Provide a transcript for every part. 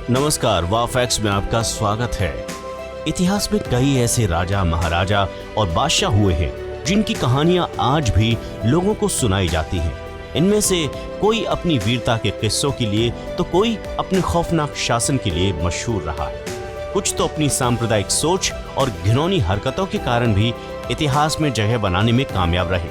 नमस्कार, वाह फैक्ट्स में आपका स्वागत है। इतिहास में कई ऐसे राजा, महाराजा और बादशाह हुए हैं जिनकी कहानियां आज भी लोगों को सुनाई जाती हैं। इनमें से कोई अपनी वीरता के किस्सों के लिए तो कोई अपने खौफनाक शासन के लिए मशहूर रहा है। कुछ तो अपनी सांप्रदायिक सोच और घिनौनी हरकतों के कारण भी इतिहास में जगह बनाने में कामयाब रहे।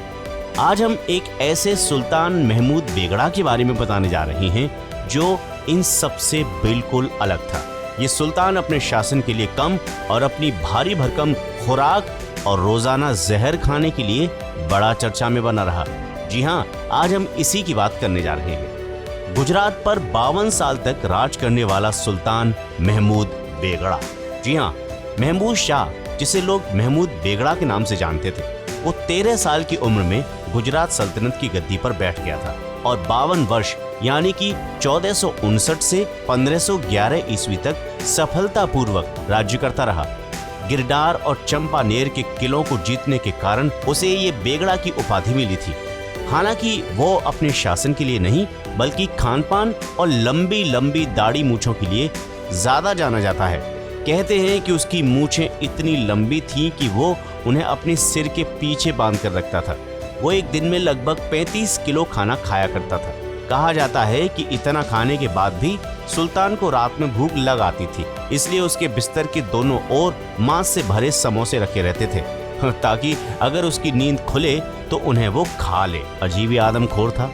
आज हम एक ऐसे सुल्तान महमूद बेगड़ा के बारे में बताने जा रहे हैं जो इन सब से बिल्कुल अलग था। ये सुल्तान अपने शासन के लिए कम और अपनी भारी भरकम खुराक और रोजाना जहर खाने के लिए बड़ा चर्चा में बना रहा। जी हाँ, आज हम इसी की बात करने जा रहे हैं। गुजरात पर 52 साल तक राज करने वाला सुल्तान महमूद बेगड़ा। जी हाँ, महमूद शाह, जिसे लोग महमूद बेगड़ा के नाम से जानते थे, वो 13 साल की उम्र में गुजरात सल्तनत की गद्दी पर बैठ गया था और 52 वर्ष यानी कि 1459 से 1511 ईस्वी तक सफलतापूर्वक राज्य करता रहा। गिरडार और चंपानेर के किलों को जीतने के कारण उसे ये बेगड़ा की उपाधि मिली थी। हालांकि वो अपने शासन के लिए नहीं बल्कि खानपान और लंबी लंबी दाढ़ी मूछों के लिए ज्यादा जाना जाता है। कहते हैं कि उसकी मूछें इतनी लंबी थीं कि वो उन्हें अपने सिर के पीछे बांध कर रखता था। वो एक दिन में लगभग 35 किलो खाना खाया करता था। कहा जाता है कि इतना खाने के बाद भी सुल्तान को रात में भूख लग आती थी, इसलिए उसके बिस्तर के दोनों ओर मांस से भरे समोसे रखे रहते थे ताकि अगर उसकी नींद खुले तो उन्हें वो खा ले। अजीब ही आदमखोर था।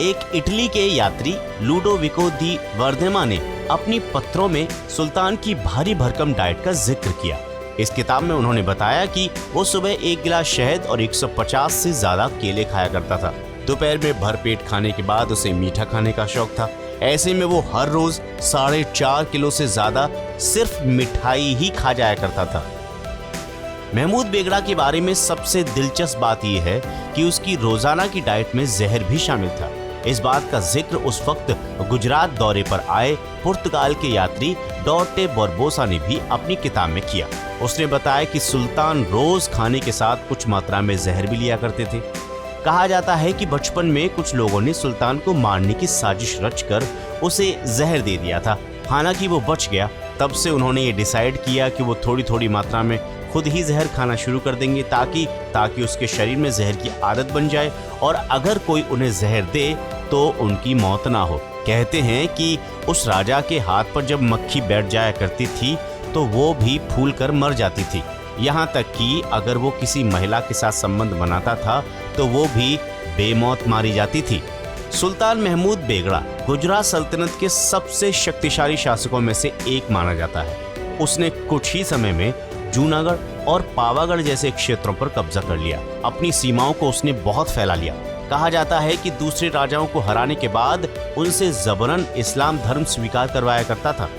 एक इटली के यात्री लुडोविको दी वर्देमा ने अपनी पत्रों में सुल्तान की भारी भरकम डाइट का जिक्र किया। इस किताब में उन्होंने बताया कि वो सुबह 1 गिलास शहद और 150 से ज्यादा केले खाया करता था। दोपहर में भरपेट खाने के बाद उसे मीठा खाने का शौक था। ऐसे में वो हर रोज 4.5 किलो से ज्यादा सिर्फ मिठाई ही खा जाया करता था। महमूद बेगड़ा के बारे में सबसे दिलचस्प बात यह है कि उसकी रोजाना की डाइट में जहर भी शामिल था। इस बात का जिक्र उस वक्त गुजरात दौरे पर आए पुर्तगाल के यात्री डॉर्टे बारबोसा ने भी अपनी किताब में किया। उसने बताया कि सुल्तान रोज खाने के साथ कुछ मात्रा में जहर भी लिया करते थे। कहा जाता है कि बचपन में कुछ लोगों ने सुल्तान को मारने की साजिश रचकर उसे जहर दे दिया था। हालांकि वो बच गया। तब से उन्होंने ये डिसाइड किया कि वो थोड़ी थोड़ी मात्रा में खुद ही जहर खाना शुरू कर देंगे ताकि उसके शरीर में जहर की आदत बन जाए और अगर कोई उन्हें जहर दे तो उनकी मौत ना हो। कहते हैं कि उस राजा के हाथ पर जब मक्खी बैठ जाया करती थी तो वो भी फूल कर मर जाती थी। यहाँ तक कि अगर वो किसी महिला के साथ संबंध बनाता था तो वो भी बेमौत मारी जाती थी। सुल्तान महमूद बेगड़ा गुजरात सल्तनत के सबसे शक्तिशाली शासकों में से एक माना जाता है। उसने कुछ ही समय में जूनागढ़ और पावागढ़ जैसे क्षेत्रों पर कब्जा कर लिया। अपनी सीमाओं को उसने बहुत फैला लिया। कहा जाता है कि दूसरे राजाओं को हराने के बाद उनसे जबरन इस्लाम धर्म स्वीकार करवाया करता था।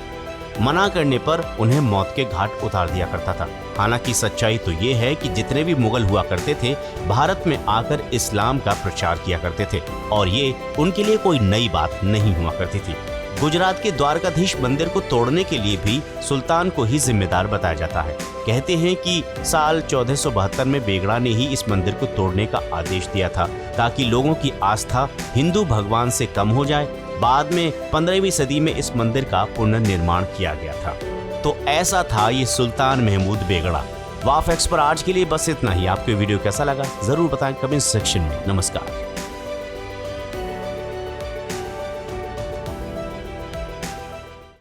मना करने पर उन्हें मौत के घाट उतार दिया करता था। हालांकि सच्चाई तो ये है कि जितने भी मुगल हुआ करते थे भारत में आकर इस्लाम का प्रचार किया करते थे और ये उनके लिए कोई नई बात नहीं हुआ करती थी। गुजरात के द्वारकाधीश मंदिर को तोड़ने के लिए भी सुल्तान को ही जिम्मेदार बताया जाता है। कहते हैं कि साल 1472 में बेगड़ा ने ही इस मंदिर को तोड़ने का आदेश दिया था ताकि लोगों की आस्था हिंदू भगवान से कम हो जाए। बाद में 15वीं सदी में इस मंदिर का पुनर्निर्माण किया गया था। तो ऐसा था ये सुल्तान महमूद बेगड़ा। वाह फैक्ट्स पर आज के लिए बस इतना ही। आपको वीडियो कैसा लगा जरूर बताएं कमेंट सेक्शन में। नमस्कार।